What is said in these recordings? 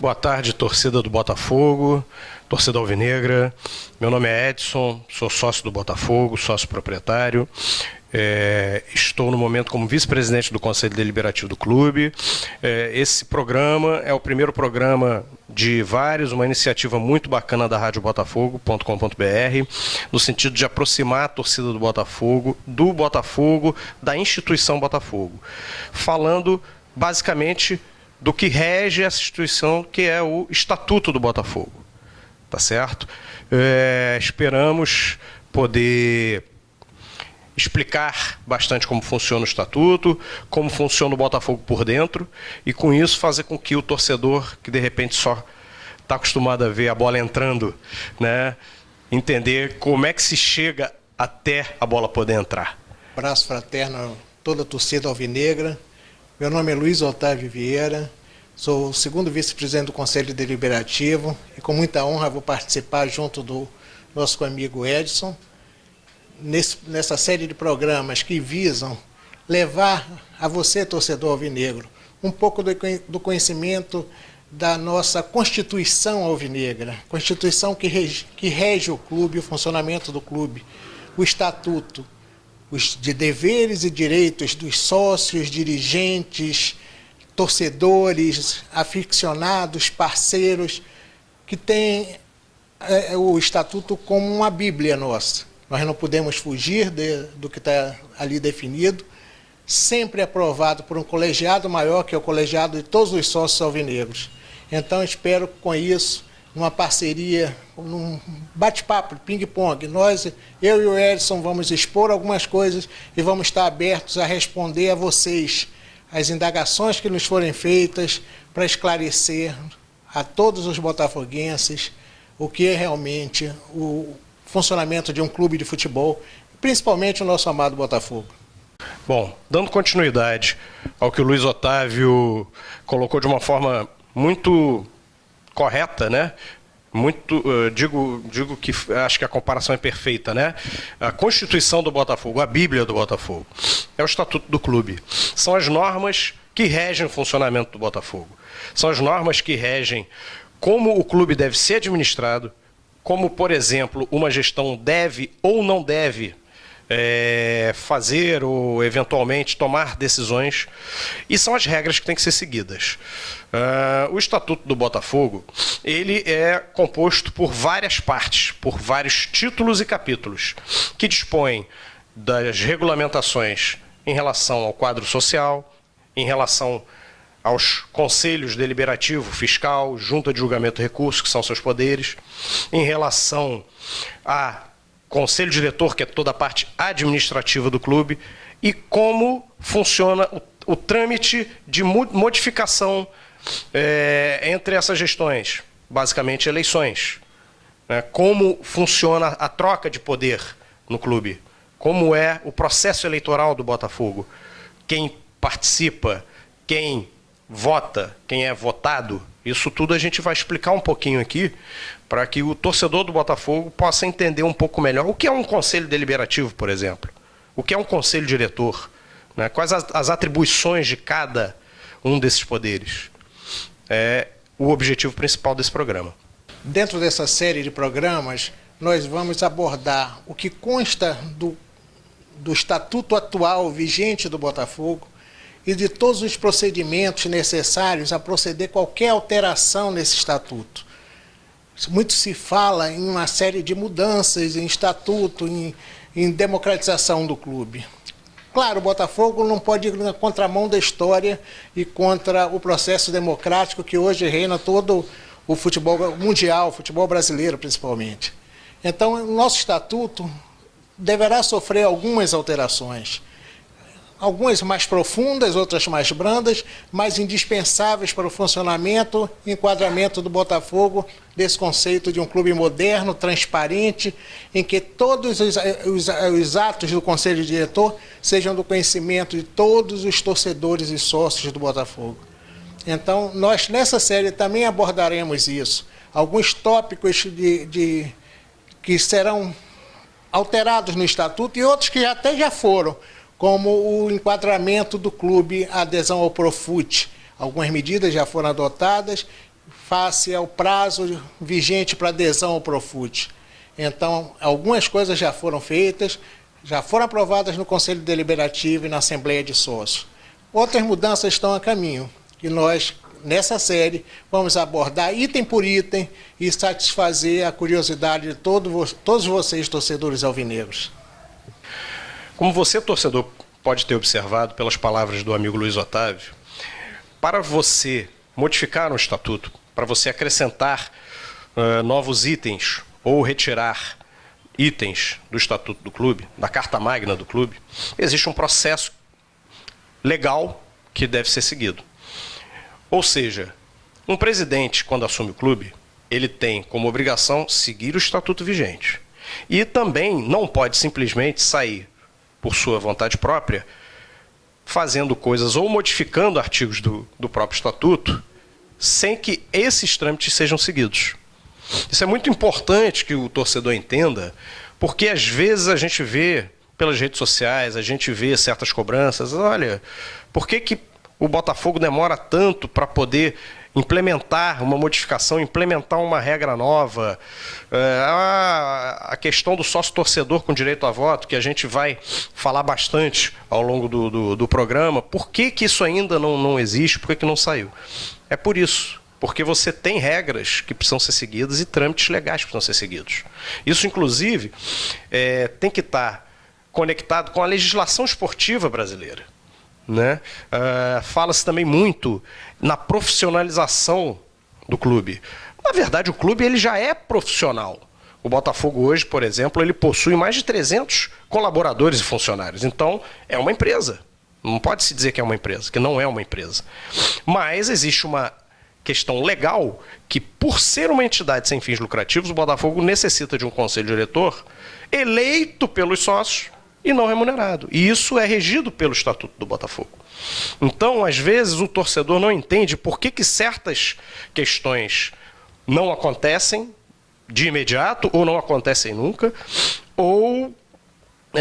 Boa tarde, torcida do Botafogo, torcida alvinegra. Meu nome é Edson, sou sócio do Botafogo, sócio proprietário. Estou no momento como vice-presidente do Conselho Deliberativo do clube. Esse programa é o primeiro programa de vários, uma iniciativa muito bacana da Rádio Botafogo.com.br, no sentido de aproximar a torcida do Botafogo, da instituição Botafogo, falando basicamente do que rege essa instituição, que é o Estatuto do Botafogo. Tá certo? Esperamos poder explicar bastante como funciona o Estatuto, como funciona o Botafogo por dentro, e com isso fazer com que o torcedor, que de repente só está acostumado a ver a bola entrando, né, entender como é que se chega até a bola poder entrar. Abraço fraterno a toda a torcida alvinegra. Meu nome é Luiz Otávio Vieira, sou o segundo vice-presidente do Conselho Deliberativo e com muita honra vou participar junto do nosso amigo Edson nessa série de programas que visam levar a você, torcedor alvinegro, um pouco do conhecimento da nossa Constituição alvinegra, Constituição que rege o clube, o funcionamento do clube, o Estatuto, os de deveres e direitos dos sócios, dirigentes, torcedores, aficionados, parceiros, que têm o Estatuto como uma Bíblia nossa. Nós não podemos fugir do que está ali definido, sempre aprovado por um colegiado maior, que é o colegiado de todos os sócios alvinegros. Então, espero com isso, numa parceria, num bate-papo, ping-pong, eu e o Edson vamos expor algumas coisas e vamos estar abertos a responder a vocês as indagações que nos forem feitas para esclarecer a todos os botafoguenses o que é realmente o funcionamento de um clube de futebol, principalmente o nosso amado Botafogo. Bom, dando continuidade ao que o Luiz Otávio colocou de uma forma muito correta, né? Digo que acho que a comparação é perfeita, né? A Constituição do Botafogo, a Bíblia do Botafogo, é o Estatuto do clube. São as normas que regem o funcionamento do Botafogo. São as normas que regem como o clube deve ser administrado, como, por exemplo, uma gestão deve ou não deve fazer ou, eventualmente, tomar decisões, e são as regras que têm que ser seguidas. O Estatuto do Botafogo, ele é composto por várias partes, por vários títulos e capítulos, que dispõem das regulamentações em relação ao quadro social, em relação aos conselhos deliberativo, fiscal, junta de julgamento e recurso, que são seus poderes, em relação a conselho diretor, que é toda a parte administrativa do clube, e como funciona o trâmite de modificação entre essas gestões, basicamente eleições, né? Como funciona a troca de poder no clube, como é o processo eleitoral do Botafogo, quem participa, quem vota, quem é votado. Isso tudo a gente vai explicar um pouquinho aqui, para que o torcedor do Botafogo possa entender um pouco melhor o que é um conselho deliberativo, por exemplo, o que é um conselho diretor, né? Quais as atribuições de cada um desses poderes. É o objetivo principal desse programa. Dentro dessa série de programas, nós vamos abordar o que consta do Estatuto atual vigente do Botafogo, e de todos os procedimentos necessários a proceder qualquer alteração nesse estatuto. Muito se fala em uma série de mudanças em estatuto, em democratização do clube. Claro, o Botafogo não pode ir na contramão da história e contra o processo democrático que hoje reina todo o futebol mundial, o futebol brasileiro principalmente. Então, o nosso estatuto deverá sofrer algumas alterações. Algumas mais profundas, outras mais brandas, mas indispensáveis para o funcionamento e enquadramento do Botafogo desse conceito de um clube moderno, transparente, em que todos os atos do Conselho Diretor sejam do conhecimento de todos os torcedores e sócios do Botafogo. Então, nós nessa série também abordaremos isso. Alguns tópicos que serão alterados no Estatuto e outros que até já foram, como o enquadramento do clube, a adesão ao Profut. Algumas medidas já foram adotadas face ao prazo vigente para adesão ao Profut. Então, algumas coisas já foram feitas, já foram aprovadas no Conselho Deliberativo e na Assembleia de Sócios. Outras mudanças estão a caminho, e nós, nessa série, vamos abordar item por item e satisfazer a curiosidade de todos vocês, torcedores alvinegros. Como você, torcedor, pode ter observado pelas palavras do amigo Luiz Otávio, para você modificar no estatuto, para você acrescentar novos itens ou retirar itens do estatuto do clube, da carta magna do clube, existe um processo legal que deve ser seguido. Ou seja, um presidente, quando assume o clube, ele tem como obrigação seguir o estatuto vigente. E também não pode simplesmente sair, por sua vontade própria, fazendo coisas ou modificando artigos do próprio estatuto, sem que esses trâmites sejam seguidos. Isso é muito importante que o torcedor entenda, porque às vezes a gente vê pelas redes sociais, a gente vê certas cobranças. Olha, por que o Botafogo demora tanto para poder implementar uma modificação, implementar uma regra nova? A questão do sócio-torcedor com direito a voto, que a gente vai falar bastante ao longo do programa. Por que isso ainda não existe? Por que não saiu? É por isso. Porque você tem regras que precisam ser seguidas e trâmites legais que precisam ser seguidos. Isso, inclusive, tem que estar conectado com a legislação esportiva brasileira, né? Fala-se também muito na profissionalização do clube. Na verdade, o clube ele já é profissional. O Botafogo hoje, por exemplo, ele possui mais de 300 colaboradores e funcionários. Então, é uma empresa. Não pode se dizer que é uma empresa, que não é uma empresa. Mas existe uma questão legal que, por ser uma entidade sem fins lucrativos, o Botafogo necessita de um conselho diretor eleito pelos sócios e não remunerado. E isso é regido pelo Estatuto do Botafogo. Então, às vezes, o torcedor não entende por que certas questões não acontecem de imediato, ou não acontecem nunca, ou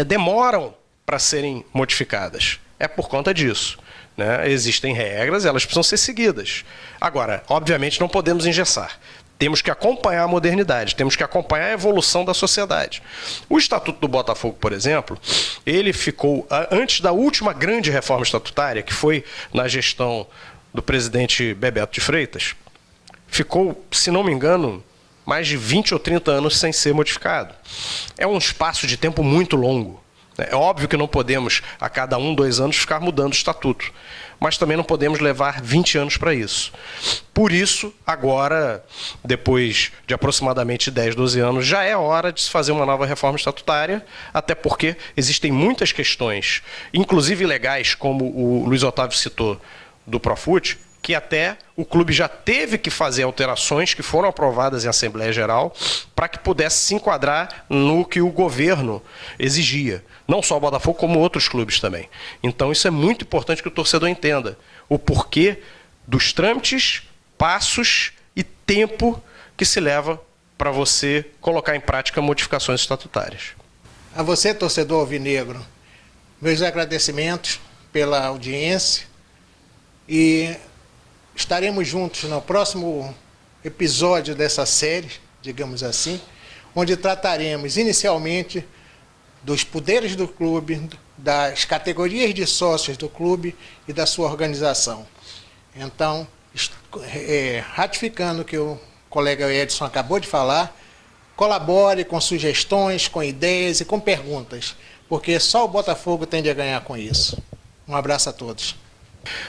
demoram para serem modificadas. É por conta disso, né? Existem regras, elas precisam ser seguidas. Agora, obviamente, não podemos engessar. Temos que acompanhar a modernidade, temos que acompanhar a evolução da sociedade. O Estatuto do Botafogo, por exemplo, ele ficou, antes da última grande reforma estatutária, que foi na gestão do presidente Bebeto de Freitas, ficou, se não me engano, mais de 20 ou 30 anos sem ser modificado. É um espaço de tempo muito longo. É óbvio que não podemos, a cada 1, 2 anos, ficar mudando o estatuto. Mas também não podemos levar 20 anos para isso. Por isso, agora, depois de aproximadamente 10, 12 anos, já é hora de se fazer uma nova reforma estatutária, até porque existem muitas questões, inclusive legais, como o Luiz Otávio citou, do Profut, que até o clube já teve que fazer alterações que foram aprovadas em Assembleia Geral para que pudesse se enquadrar no que o governo exigia. Não só o Botafogo, como outros clubes também. Então isso é muito importante que o torcedor entenda o porquê dos trâmites, passos e tempo que se leva para você colocar em prática modificações estatutárias. A você, torcedor alvinegro, meus agradecimentos pela audiência e estaremos juntos no próximo episódio dessa série, digamos assim, onde trataremos inicialmente dos poderes do clube, das categorias de sócios do clube e da sua organização. Então, ratificando o que o colega Edson acabou de falar, colabore com sugestões, com ideias e com perguntas, porque só o Botafogo tende a ganhar com isso. Um abraço a todos.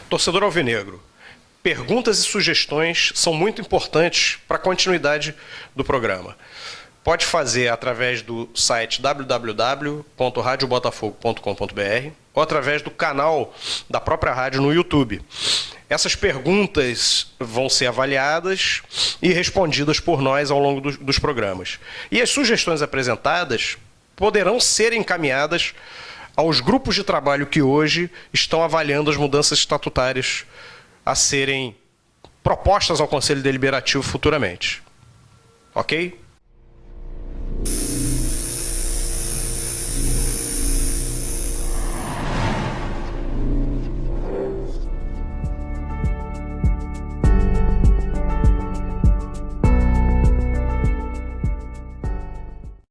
Torcedor alvinegro, perguntas e sugestões são muito importantes para a continuidade do programa. Pode fazer através do site www.radiobotafogo.com.br ou através do canal da própria rádio no YouTube. Essas perguntas vão ser avaliadas e respondidas por nós ao longo dos programas. E as sugestões apresentadas poderão ser encaminhadas aos grupos de trabalho que hoje estão avaliando as mudanças estatutárias a serem propostas ao Conselho Deliberativo futuramente. Ok?